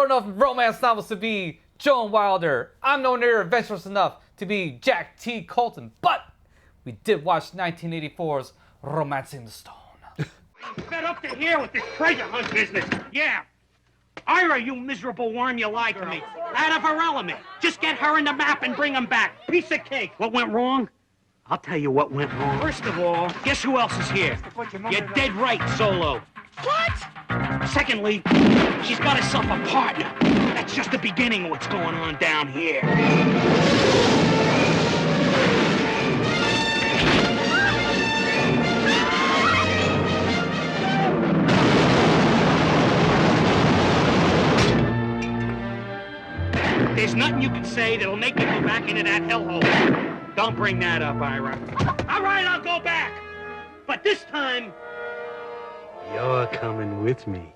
wrote enough romance novels to be Joan Wilder. I'm no near adventurous enough to be Jack T. Colton. But we did watch 1984's Romancing the Stone. I'm fed up to here with this treasure hunt business. Yeah. Ira, you miserable worm, you lied to me. Out of her element. Just get her in the map and bring them back. Piece of cake. What went wrong? I'll tell you what went wrong. First of all, guess who else is here? You're dead right, Solo. What? Secondly, she's got herself a partner. That's just the beginning of what's going on down here. There's nothing you can say that'll make me go back into that hellhole. Don't bring that up, Ira. All right, I'll go back. But this time, you're coming with me.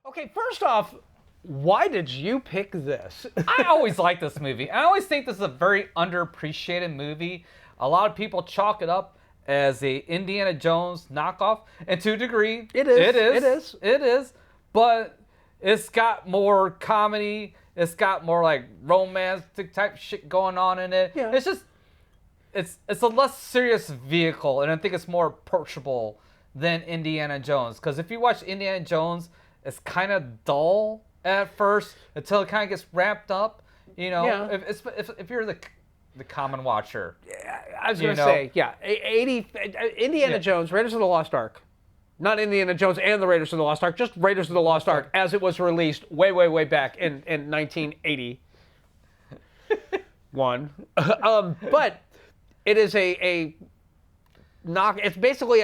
Okay, first off, why did you pick this? I always like this movie. I always think this is a very underappreciated movie. A lot of people chalk it up as a Indiana Jones knockoff, and to a degree, It is. It is. But it's got more comedy. It's got more like romantic type shit going on in it. Yeah. It's just, it's a less serious vehicle, and I think it's more approachable than Indiana Jones. Because if you watch Indiana Jones, it's kind of dull at first until it kind of gets ramped up. You know, Yeah. if you're the common watcher. I was going to say, yeah, Indiana Jones, Raiders of the Lost Ark. Not Indiana Jones and the Raiders of the Lost Ark, just Raiders of the Lost Ark as it was released way, way, way back in 1981. But it is a knock. It's basically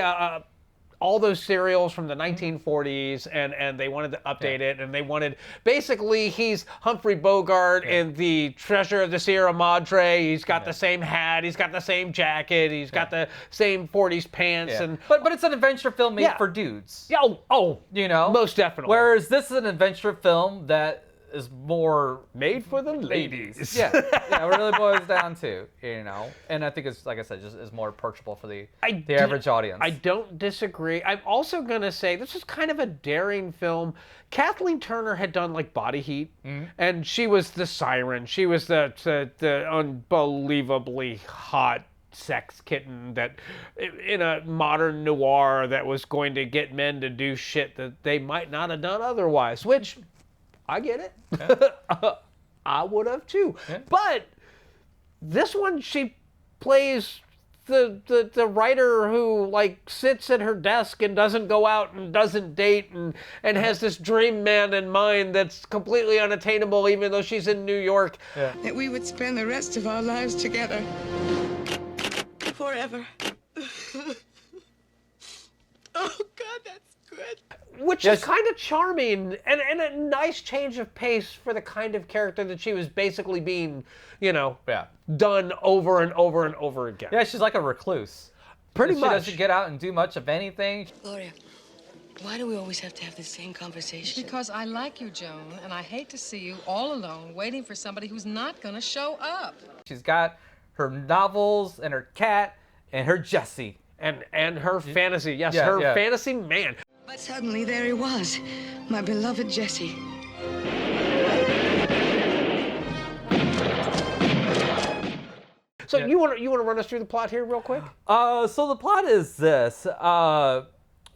all those serials from the 1940s, and they wanted to update it, and they wanted, basically, he's Humphrey Bogart in the Treasure of the Sierra Madre. He's got the same hat, he's got the same jacket, he's got the same 40s pants, and but it's an adventure film made for dudes. Yeah, oh, You know, most definitely. Whereas this is an adventure film that is more made for the ladies. Yeah, it really boils down to, you know, and I think it's, like I said, just is more approachable for the average audience. I don't disagree. I'm also gonna say this is kind of a daring film. Kathleen Turner had done like Body Heat, and she was the siren. She was the unbelievably hot sex kitten that in a modern noir that was going to get men to do shit that they might not have done otherwise, which I get it. Yeah. I would have too. Yeah. But this one, she plays the writer who like sits at her desk and doesn't go out and doesn't date and has this dream man in mind that's completely unattainable, even though she's in New York. Yeah. That we would spend the rest of our lives together. Forever. Oh, God, that's good. Which is kind of charming and a nice change of pace for the kind of character that she was basically being, you know, done over and over and over again. Yeah, she's like a recluse. Pretty much. She doesn't get out and do much of anything. Gloria, why do we always have to have the same conversation? Because I like you, Joan, and I hate to see you all alone waiting for somebody who's not going to show up. She's got her novels and her cat and her Jesse. And her fantasy, yes, her fantasy man. But suddenly there he was, my beloved Jesse. So you want to run us through the plot here real quick? So the plot is this. Joe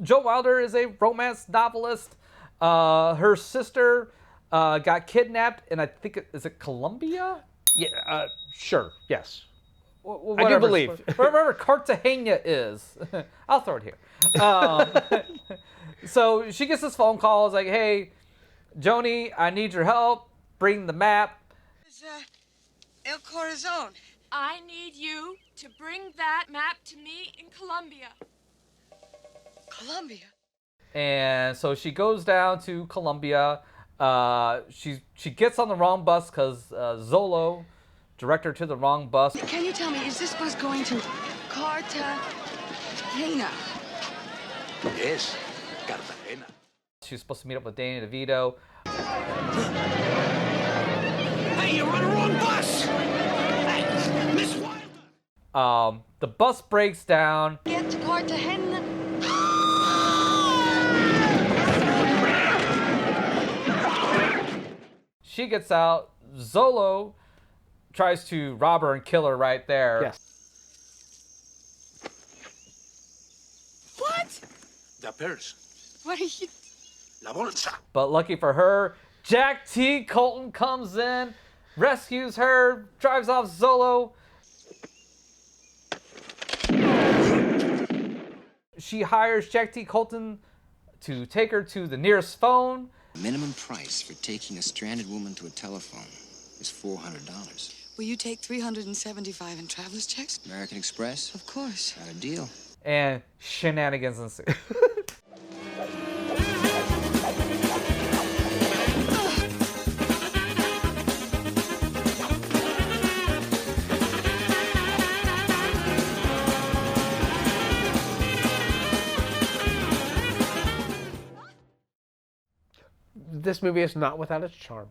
Wilder is a romance novelist. Her sister got kidnapped, and I think, is it Colombia? Yeah, sure, yes. Whatever, I do believe. Wherever Cartagena is. I'll throw it here. So she gets this phone call. It's like, hey, Joni, I need your help. Bring the map. It's, El Corazon. I need you to bring that map to me in Colombia. Colombia? And so she goes down to Colombia. She gets on the wrong bus because Zolo direct her to the wrong bus. Can you tell me, is this bus going to Cartagena? Yes, Cartagena. She's supposed to meet up with Danny DeVito. Hey, you're on the wrong bus! Hey, Miss Wilder! The bus breaks down. Get to Cartagena. She gets out. Zolo tries to rob her and kill her right there. Yes. What? The purse. What are you... La bolsa. But lucky for her, Jack T. Colton comes in, rescues her, drives off Zolo. She hires Jack T. Colton to take her to the nearest phone. Minimum price for taking a stranded woman to a telephone is $400. Will you take $375 in traveler's checks? American Express? Of course. Got a deal. And shenanigans ensue. This movie is not without its charm.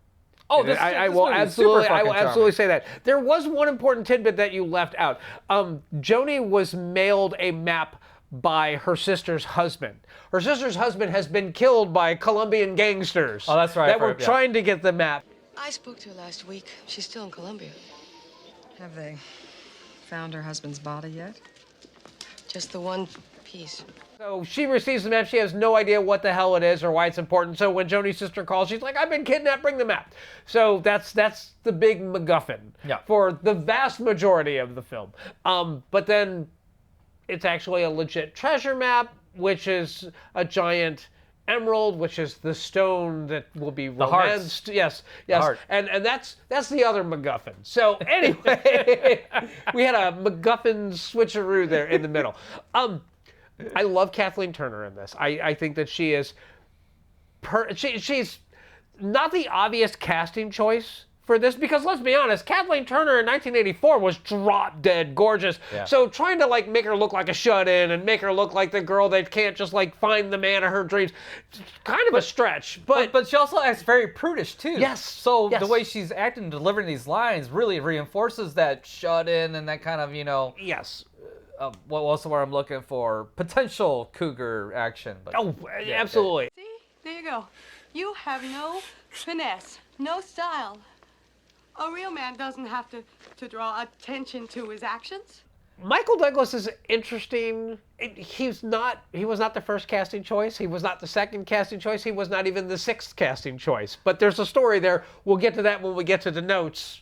Oh, And this I this will movie is absolutely, super I will fucking absolutely charming. say that. There was one important tidbit that you left out. Joni was mailed a map by her sister's husband. Her sister's husband has been killed by Colombian gangsters. Oh, that's right, That were yeah. trying to get the map. I spoke to her last week. She's still in Colombia. Have they found her husband's body yet? Just the one piece. So she receives the map. She has no idea what the hell it is or why it's important. So when Joni's sister calls, she's like, I've been kidnapped, bring the map. So that's the big MacGuffin for the vast majority of the film. But then it's actually a legit treasure map, which is a giant emerald, which is the stone that will be hearts. romanced. Yes, yes. heart. And that's the other MacGuffin. So anyway, we had a MacGuffin switcheroo there in the middle. I love Kathleen Turner in this. I think that she is she's not the obvious casting choice for this, because let's be honest, Kathleen Turner in 1984 was drop dead gorgeous. Yeah. So trying to like make her look like a shut-in and make her look like the girl that can't just like find the man of her dreams, it's kind of a stretch. But she also acts very prudish too. Yes. So Yes. the way she's acting and delivering these lines really reinforces that shut in and that kind of, yes. What was the word I'm looking for? Potential cougar action. But Oh, absolutely. See? There you go. You have no finesse, no style. A real man doesn't have to draw attention to his actions. Michael Douglas is interesting. He was not the first casting choice. He was not the second casting choice. He was not even the sixth casting choice. But there's a story there. We'll get to that when we get to the notes.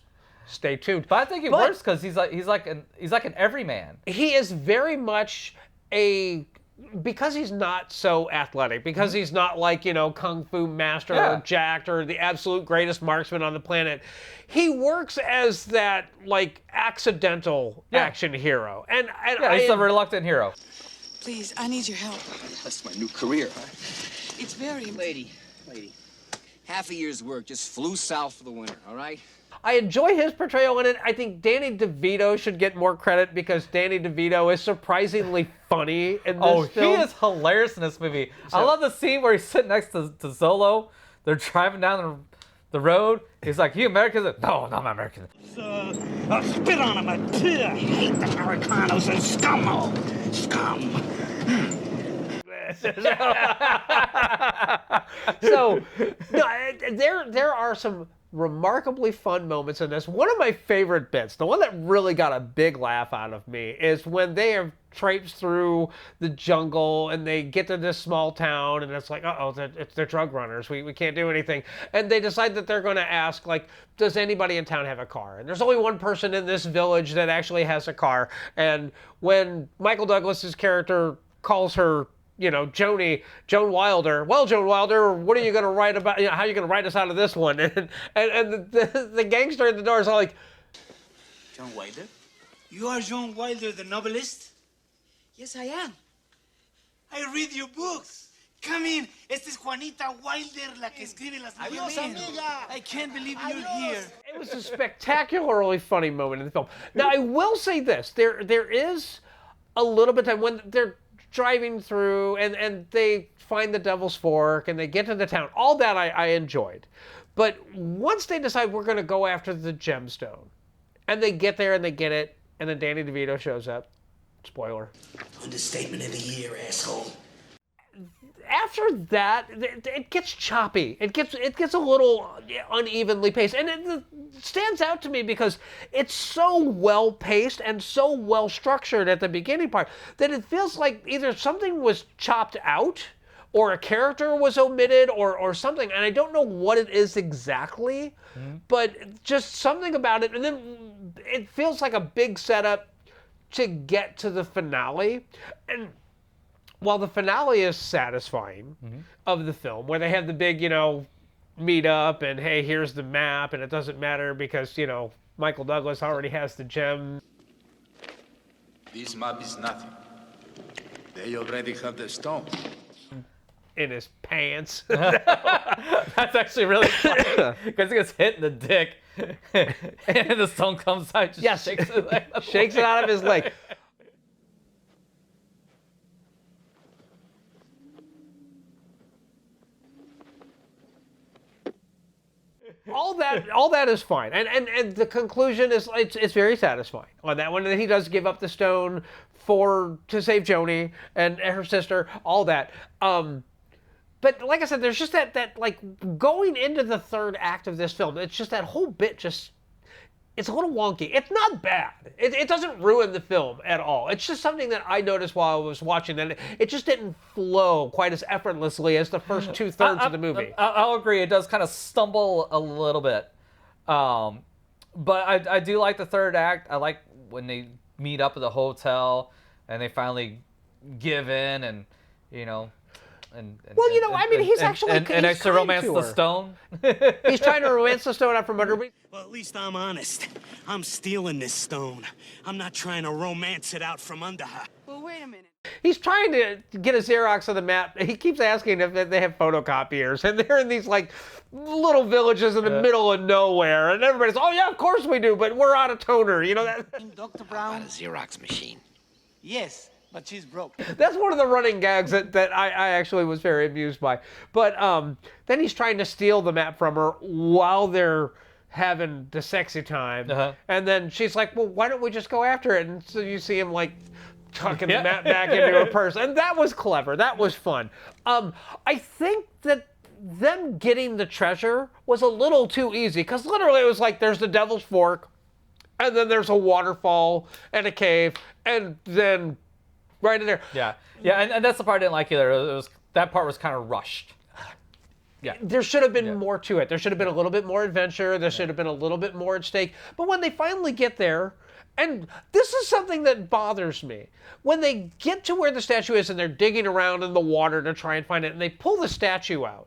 Stay tuned. I think it works because he's like an everyman. He is very much because he's not so athletic, because he's not like, kung fu master or jacked or the absolute greatest marksman on the planet. He works as that like accidental action hero. And he's a reluctant hero. Please, I need your help. That's my new career, huh? It's very... Lady. Half a year's work just flew south for the winter, all right? I enjoy his portrayal in it. I think Danny DeVito should get more credit because Danny DeVito is surprisingly funny in this film. He is hilarious in this movie. I love the scene where he's sitting next to Zolo. They're driving down the road. He's like, "You Americans?" No, not American. Spit on him, I hate the Americanos and scum. So, no, there are some remarkably fun moments in this. One of my favorite bits, the one that really got a big laugh out of me, is when they have traipsed through the jungle and they get to this small town and it's like, they're drug runners. We can't do anything. And they decide that they're going to ask, like, does anybody in town have a car? And there's only one person in this village that actually has a car. And when Michael Douglas's character calls her, Joan Wilder. Well, Joan Wilder, what are you going to write about? How are you going to write us out of this one? And the gangster at the door is all like, John Wilder? You are John Wilder, the novelist? Yes, I am. I read your books. Come in. Esta es Juanita Wilder, la que escribe las novelas. I can't believe you're here. It was a spectacularly funny moment in the film. Now, I will say this. There is a little bit of time when they're driving through and they find the Devil's Fork and they get to the town. All that I enjoyed. But once they decide we're going to go after the gemstone and they get there and they get it and then Danny DeVito shows up. Spoiler. Understatement of the year, asshole. after that, it gets choppy. It gets a little unevenly paced, and it stands out to me because it's so well paced and so well structured at the beginning part that it feels like either something was chopped out, or a character was omitted, or something, and I don't know what it is exactly, but just something about it, and then it feels like a big setup to get to the finale, and while the finale is satisfying of the film, where they have the big, meet up, and hey, here's the map, and it doesn't matter because, Michael Douglas already has the gem. This map is nothing. They already have the stone. In his pants. That's actually really funny because he gets hit in the dick, and the stone comes out. Just shakes it, shakes it out of his leg. All that is fine, and the conclusion is it's very satisfying on that one. That he does give up the stone to save Joni and her sister, all that. But like I said, there's just that like going into the third act of this film, it's just that whole bit it's a little wonky. It's not bad. It doesn't ruin the film at all. It's just something that I noticed while I was watching, that it just didn't flow quite as effortlessly as the first 2/3 of the movie. I'll agree. It does kind of stumble a little bit. But I do like the third act. I like when they meet up at the hotel and they finally give in and, he's actually and to romance the stone. He's trying to romance the stone out from under me. Well, at least I'm honest. I'm stealing this stone. I'm not trying to romance it out from under her. Well, wait a minute. He's trying to get a Xerox of the map. He keeps asking if they have photocopiers, and they're in these like little villages in the middle of nowhere, and everybody's, oh yeah, of course we do, but we're out of toner, that. Dr. Brown? Not a Xerox machine. Yes, but she's broke. That's one of the running gags that I actually was very amused by. But then he's trying to steal the map from her while they're having the sexy time. And then she's like, well, why don't we just go after it? And so you see him like tucking the map back into her purse. And that was clever. That was fun. I think that them getting the treasure was a little too easy, because literally it was like there's the Devil's Fork, and then there's a waterfall and a cave, and then right in there. Yeah, and that's the part I didn't like either. That part was kind of rushed. Yeah. There should have been more to it. There should have been a little bit more adventure. There should have been a little bit more at stake. But when they finally get there, and this is something that bothers me, when they get to where the statue is and they're digging around in the water to try and find it, and they pull the statue out.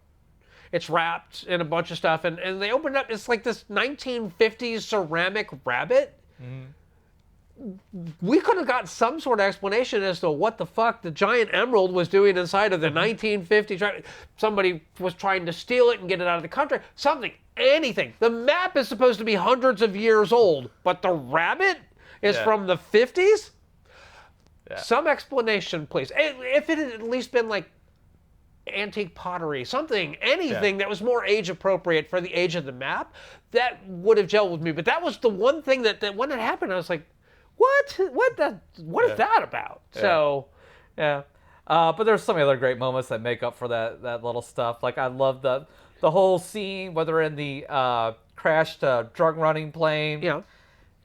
It's wrapped in a bunch of stuff, and they open it up. It's like this 1950s ceramic rabbit. We could have got some sort of explanation as to what the fuck the giant emerald was doing inside of the 1950s. Somebody was trying to steal it and get it out of the country. Something, anything. The map is supposed to be hundreds of years old, but the rabbit is from the 50s? Yeah. Some explanation, please. If it had at least been like antique pottery, something, anything that was more age appropriate for the age of the map, that would have gelled with me. But that was the one thing that when it happened, I was like, what is that about? So, yeah. But there's so many other great moments that make up for that little stuff. Like I love the whole scene, whether in the crashed drug running plane. Yeah.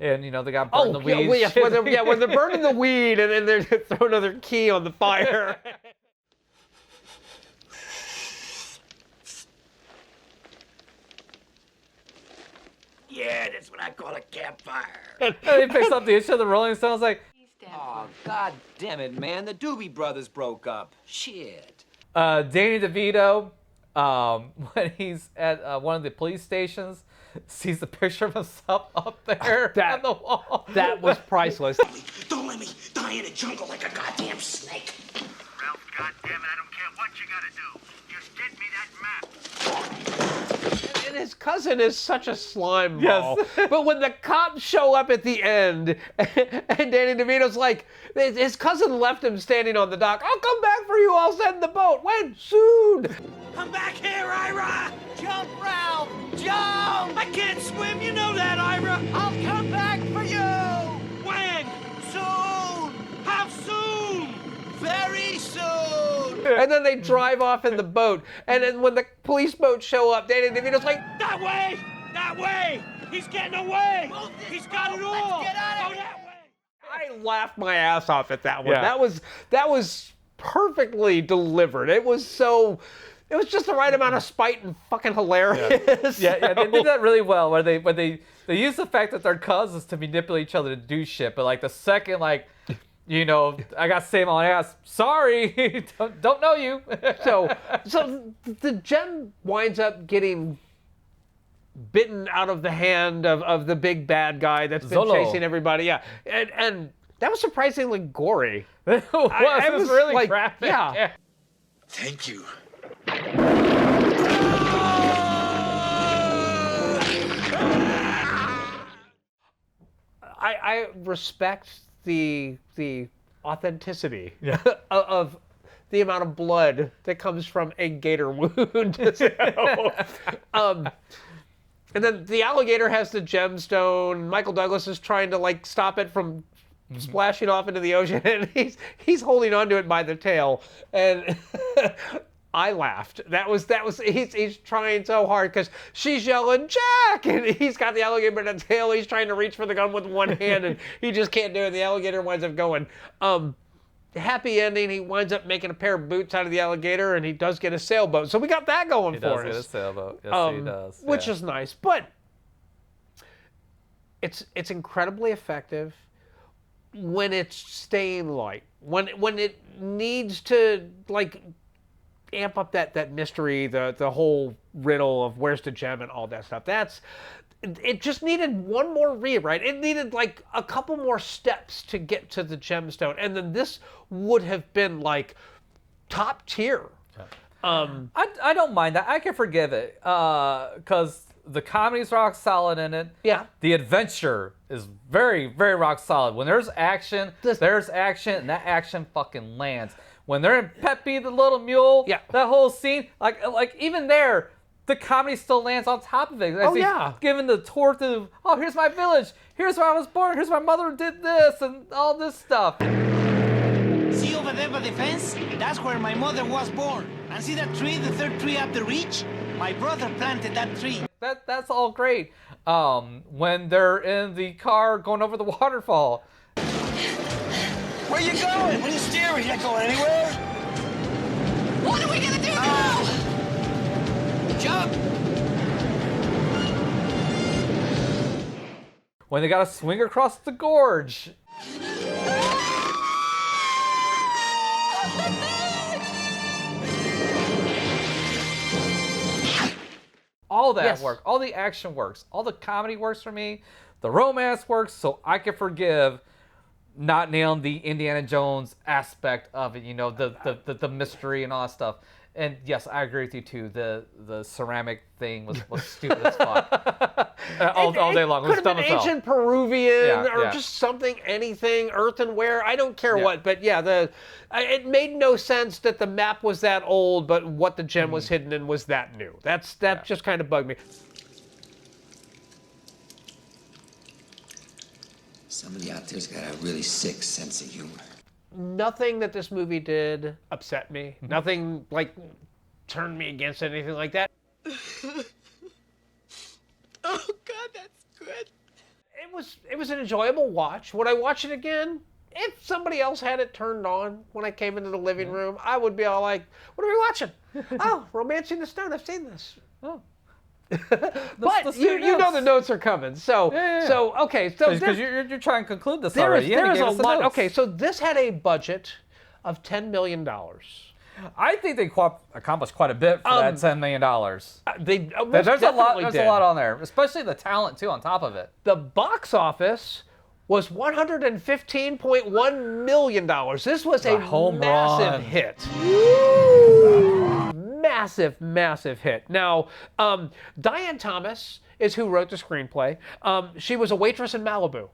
And they got burned in the weed. Yeah, when they're burning the weed and then they're throwing another key on the fire. Yeah, that's what I call a campfire. And he picks up the issue of the Rolling Stones, like, oh, God damn it, man. The Doobie Brothers broke up. Shit. Danny DeVito, when he's at one of the police stations, sees the picture of himself up there on the wall. That was priceless. Don't let me die in a jungle like a goddamn snake. Ralph, goddammit, I don't care what you gotta do. Just get me that map. And his cousin is such a slime ball. Yes. But when the cops show up at the end, and Danny DeVito's like, his cousin left him standing on the dock. I'll come back for you. I'll send the boat. When? Soon. Come back here, Ira. Jump, Ralph! Jump! I can't swim. You know that, Ira. I'll come back for you. When? Soon. How soon? Very soon. And then they drive off in the boat. And then when the police boats show up, Danny DeVito's like, That way! That way! He's getting away! He's got it all! Let's get out of here! I laughed my ass off at that one. Yeah. That was perfectly delivered. It was just the right amount of spite and fucking hilarious. Yeah, they did that really well. Where they use the fact that they're cousins to manipulate each other to do shit. But like the second, like, you know, I got saved on ass. Sorry, don't know you. So the gem winds up getting bitten out of the hand of the big bad guy that's been Zolo. chasing everybody. Yeah, and that was surprisingly gory. It was really like, graphic. Yeah. Thank you. I respect the authenticity of the amount of blood that comes from a gator wound. And then the alligator has the gemstone. Michael Douglas is trying to like stop it from splashing off into the ocean, and he's holding onto it by the tail. And I laughed. That was he's trying so hard because she's yelling Jack, and he's got the alligator by the tail. He's trying to reach for the gun with one hand, and he just can't do it. The alligator winds up going. Happy ending. He winds up making a pair of boots out of the alligator, and he does get a sailboat. So we got that going for us. He does get a sailboat. Yes, he does. Which is nice, but it's incredibly effective when it's staying light. When it needs to like amp up that mystery, the whole riddle of where's the gem and all that stuff. It just needed one more rewrite. It needed like a couple more steps to get to the gemstone, and then this would have been like top tier. I don't mind that. I can forgive it because the comedy's rock solid in it. Yeah. The adventure is very, very rock solid. When there's action, there's action, and that action fucking lands. When they're in Pepe the Little Mule, that whole scene, like even there, the comedy still lands on top of it. As he's giving the tour to, here's my village, here's where I was born, here's my mother did this, and all this stuff. See over there by the fence? That's where my mother was born. And see that tree, the third tree up the ridge? My brother planted that tree. That's all great. When they're in the car going over the waterfall. Where you going? What are you steering? You're not going anywhere. What are we gonna do now? Jump! When they gotta swing across the gorge. All that works. All the action works. All the comedy works for me. The romance works, so I can forgive not nailing the Indiana Jones aspect of it. You know, the mystery and all that stuff. And yes, I agree with you too. The ceramic thing was stupid as fuck. all day long. It was dumb as hell. Ancient Peruvian or just something, anything, earthenware. I don't care what. But yeah, it made no sense that the map was that old, but what the gem was hidden in was that new. That just kind of bugged me. Somebody out there's got a really sick sense of humor. Nothing that this movie did upset me. Nothing like turned me against anything like that. Oh God, that's good. It was an enjoyable watch. Would I watch it again? If somebody else had it turned on when I came into the living room, I would be all like, "What are we watching?" "Oh, Romancing the Stone. I've seen this." "Oh." But you know the notes are coming. So okay. So because you're trying to conclude this already. There is a lot. Okay, so this had a budget of $10 million. I think they accomplished quite a bit for that $10 million. There's a lot on there, especially the talent too on top of it. The box office was $115.1 million. This was a home massive run. hit. Massive hit. Now, Diane Thomas is who wrote the screenplay. She was a waitress in Malibu.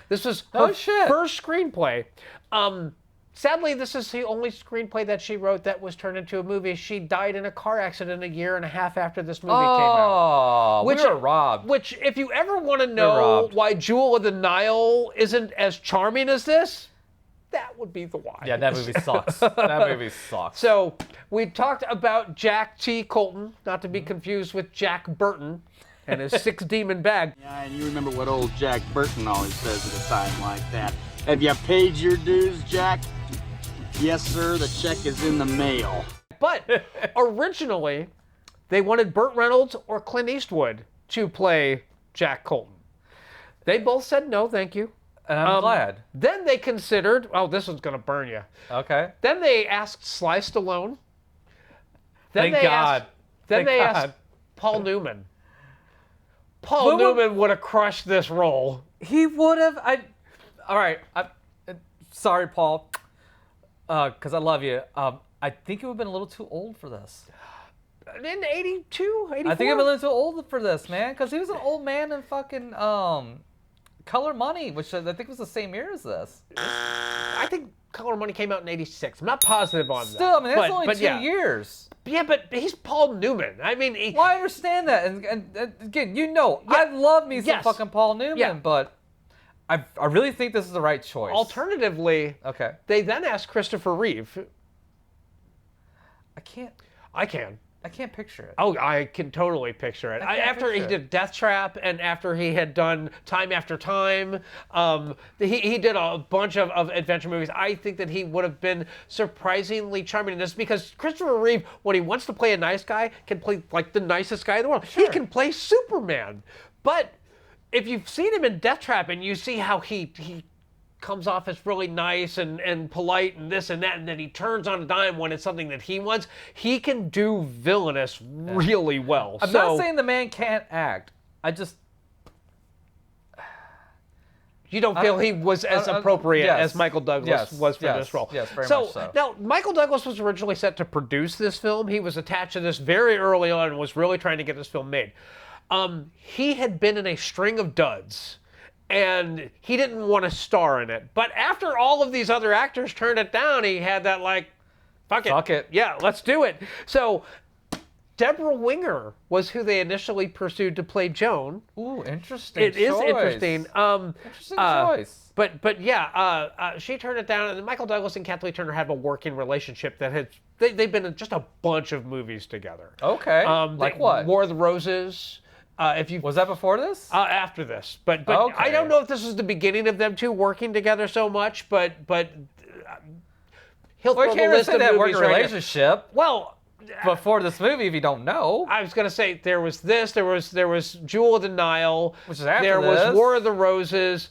This was her first screenplay. Sadly, this is the only screenplay that she wrote that was turned into a movie. She died in a car accident a year and a half after this movie came out. We were robbed. Which, if you ever want to know why Jewel of the Nile isn't as charming as this, that would be the why. Yeah, that movie sucks. That movie sucks. So we talked about Jack T. Colton, not to be confused with Jack Burton and his 6-demon bag. Yeah, and you remember what old Jack Burton always says at a time like that. Have you paid your dues, Jack? Yes, sir, the check is in the mail. But originally, they wanted Burt Reynolds or Clint Eastwood to play Jack Colton. They both said no, thank you. And I'm glad. Then they considered, oh, this one's going to burn you. Okay. Then they asked Sly Stallone. Then Thank God. They asked Paul Newman. Paul Newman would have crushed this role. He would have. All right. Sorry, Paul, because I love you. I think he would have been a little too old for this. In 82, 84? I think he would have been a little too old for this, man, because he was an old man in fucking Color Money, which I think was the same year as this. I think Color Money came out in 86. I'm not positive on that. Still, I mean, that's only 2 years. Yeah, but he's Paul Newman. I mean... Well, I understand that. And again, I love me some fucking Paul Newman, but I really think this is the right choice. Alternatively, they then asked Christopher Reeve. I can't picture it. Oh, I can totally picture it. After he did Death Trap and after he had done Time After Time, he did a bunch of adventure movies. I think that he would have been surprisingly charming in this because Christopher Reeve, when he wants to play a nice guy, can play like the nicest guy in the world. Sure. He can play Superman. But if you've seen him in Death Trap and you see how he comes off as really nice and polite and this and that, and then he turns on a dime when it's something that he wants, he can do villainous really well. I'm not saying the man can't act. I just... You don't feel he was as appropriate as Michael Douglas was for this role. Yes, very much so. Now, Michael Douglas was originally set to produce this film. He was attached to this very early on and was really trying to get this film made. He had been in a string of duds. And he didn't want to star in it. But after all of these other actors turned it down, he had that fuck it. Yeah, let's do it. So Deborah Winger was who they initially pursued to play Joan. Ooh, interesting It is interesting. Interesting choice. But yeah, she turned it down. And Michael Douglas and Kathleen Turner have a working relationship that had... They've been in just a bunch of movies together. Okay, like what? War of the Roses... Was that before this? After this, but I don't know if this was the beginning of them two working together so much. But he'll throw the list of that movies working relationship. Well, before this movie, if you don't know, I was gonna say there was this. There was Jewel of the Nile, which is after there this. was War of the Roses.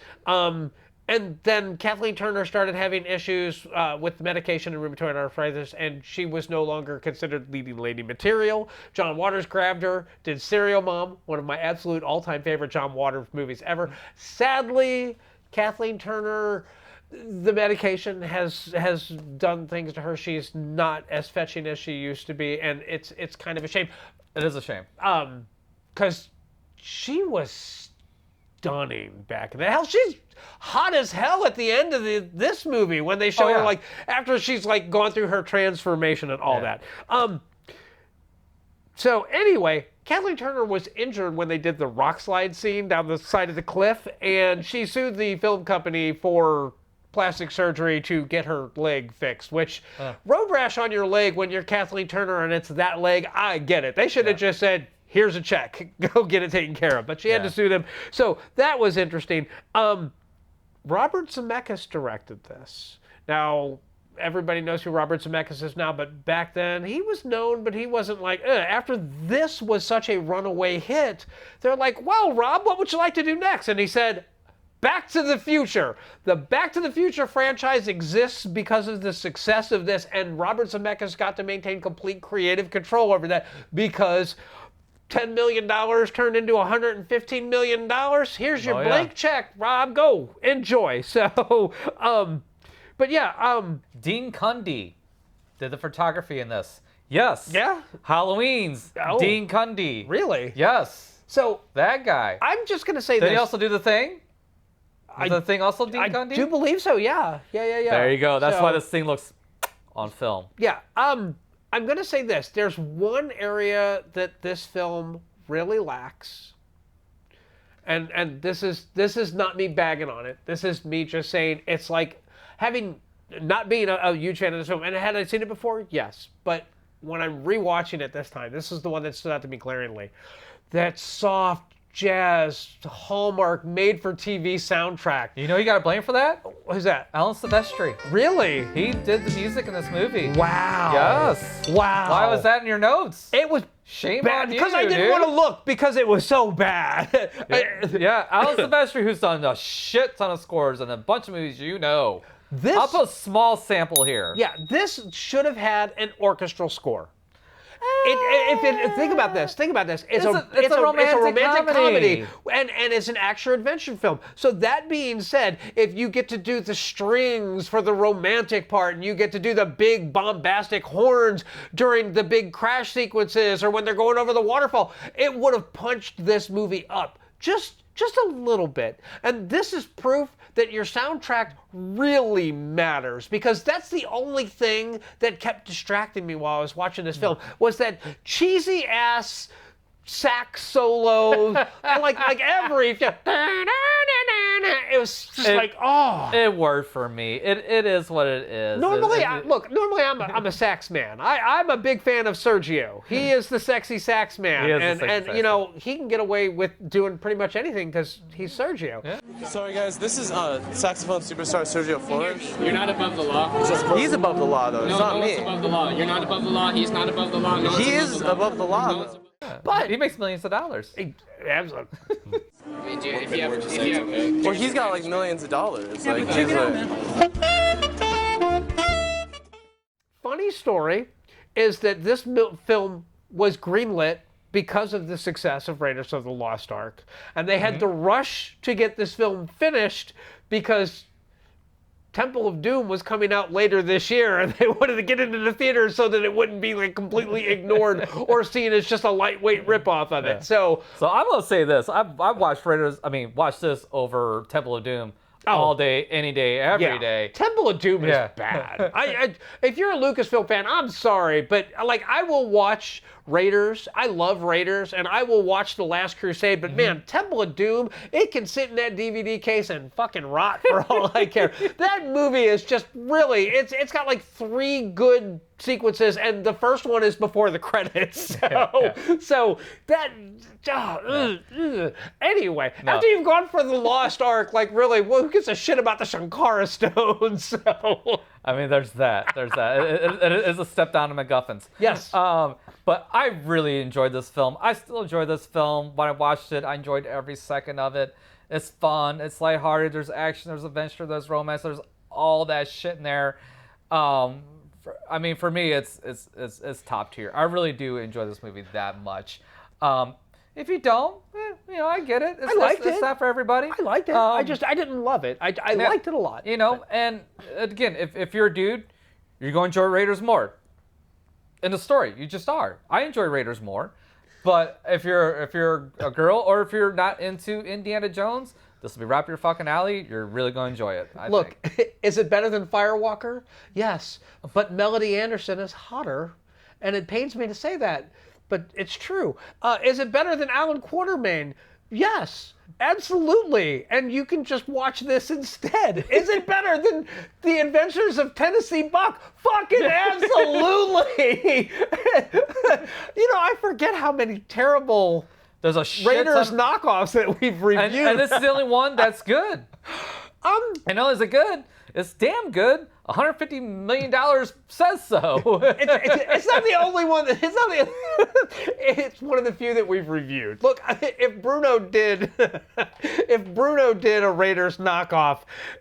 And then Kathleen Turner started having issues with medication and rheumatoid arthritis, and she was no longer considered leading lady material. John Waters grabbed her, did Serial Mom, one of my absolute all-time favorite John Waters movies ever. Sadly, Kathleen Turner, the medication has done things to her. She's not as fetching as she used to be, and it's kind of a shame. It is a shame. Because she was stunning back in the hell. She's hot as hell at the end of this movie when they show her after she's gone through her transformation and all that. So anyway, Kathleen Turner was injured when they did the rock slide scene down the side of the cliff, and she sued the film company for plastic surgery to get her leg fixed, which road rash on your leg when you're Kathleen Turner and it's that leg, I get it. They should have just said, here's a check, go get it taken care of. But she had to sue them. So that was interesting. Robert Zemeckis directed this. Now, everybody knows who Robert Zemeckis is now, but back then he was known, but he wasn't after this was such a runaway hit, they're like, well, Rob, what would you like to do next? And he said, Back to the Future. The Back to the Future franchise exists because of the success of this, and Robert Zemeckis got to maintain complete creative control over that because $10 million turned into $115 million. Here's your blank check, Rob. Go enjoy. So, but yeah, Dean Cundey did the photography in this. Yes. Yeah. Halloween's Dean Cundey. Really? Yes. So that guy. I'm just gonna say Did he also do The Thing? Was the Thing also Dean Cundey? I do believe so. Yeah. There you go. That's why this thing looks on film. Yeah. I'm going to say this. There's one area that this film really lacks. And this is not me bagging on it. This is me just saying it's like having not being a huge fan of this film, and had I seen it before? Yes. But when I'm rewatching it this time, this is the one that stood out to me glaringly. That soft jazz, Hallmark, made-for-TV soundtrack. You know you got to blame for that? Who's that? Alan Silvestri. Really? He did the music in this movie. Wow. Yes. Wow. Why was that in your notes? It was shame bad on you, because I didn't want to look because it was so bad. Yeah, Alan Silvestri, who's done a shit ton of scores in a bunch of movies you know. I'll put a small sample here. Yeah, this should have had an orchestral score. Think about this. It's a romantic comedy. And it's an action-adventure film. So that being said, if you get to do the strings for the romantic part, and you get to do the big bombastic horns during the big crash sequences, or when they're going over the waterfall, it would have punched this movie up just a little bit. And this is proof that your soundtrack really matters, because that's the only thing that kept distracting me while I was watching this film, was that cheesy ass sax solo and like every it was just it worked for me. It is what it is. Normally I'm a sax man. I'm a big fan of Sergio. He is the sexy sax man, and you know, he can get away with doing pretty much anything because he's Sergio. Yeah. Sorry guys, this is saxophone superstar Sergio Flores. You're not above the law. He's above the law though. It's not me. Above the law. You're not above the law. He's not above the law. No, he is above the law. But he makes millions of dollars. Absolutely. I mean, dude, if you have well, he's got like millions of dollars. Yeah, like, he's Funny story is that this film was greenlit because of the success of Raiders of the Lost Ark, and they had to rush to get this film finished because Temple of Doom was coming out later this year, and they wanted to get into the theater so that it wouldn't be like completely ignored or seen as just a lightweight ripoff of it. Yeah. So I'm gonna say this: I've watched watched this over Temple of Doom all day, any day, every day. Temple of Doom is bad. If you're a Lucasfilm fan, I'm sorry, but like I will watch Raiders. I love Raiders, and I will watch The Last Crusade. But man, Temple of Doom, it can sit in that DVD case and fucking rot for all I care. That movie is just really, it's got like 3 good sequences, and the first one is before the credits. So that. Anyway, after you've gone for the Lost Ark, like really, well, who gives a shit about the Shankara stones? So. I mean, there's that. It is a step down to MacGuffins. Yes. But I really enjoyed this film. I still enjoy this film. When I watched it, I enjoyed every second of it. It's fun. It's lighthearted. There's action. There's adventure. There's romance. There's all that shit in there. For me, it's top tier. I really do enjoy this movie that much. If you don't, I get it. It's not for everybody. I liked it. I didn't love it. I liked it a lot. And again, if you're a dude, you're going to enjoy Raiders more. In the story, you just are. I enjoy Raiders more. But if you're a girl, or if you're not into Indiana Jones, this will be right up your fucking alley. You're really going to enjoy it. Look, is it better than Firewalker? Yes. But Melody Anderson is hotter, and it pains me to say that. But it's true. Is it better than Alan Quatermain? Yes, absolutely. And you can just watch this instead. Is it better than The Adventures of Tennessee Buck? Fucking absolutely. I forget how many terrible Raiders knockoffs that we've reviewed. And this is the only one that's good. And not only is it good, it's damn good. $150 million says so. It's not the only one. It's one of the few that we've reviewed. Look, if Bruno did a Raiders knockoff,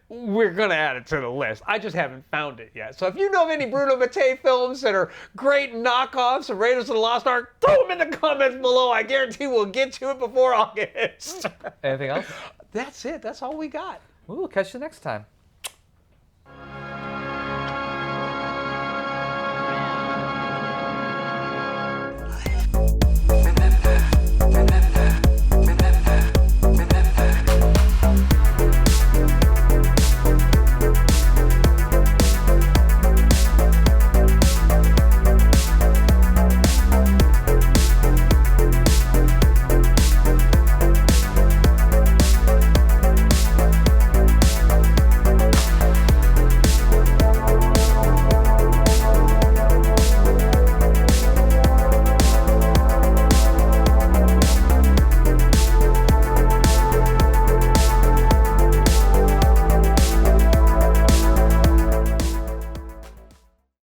we're gonna add it to the list. I just haven't found it yet. So if you know of any Bruno Mattei films that are great knockoffs of Raiders of the Lost Ark, throw them in the comments below. I guarantee we'll get to it before August. Anything else? That's it. That's all we got. We'll catch you next time.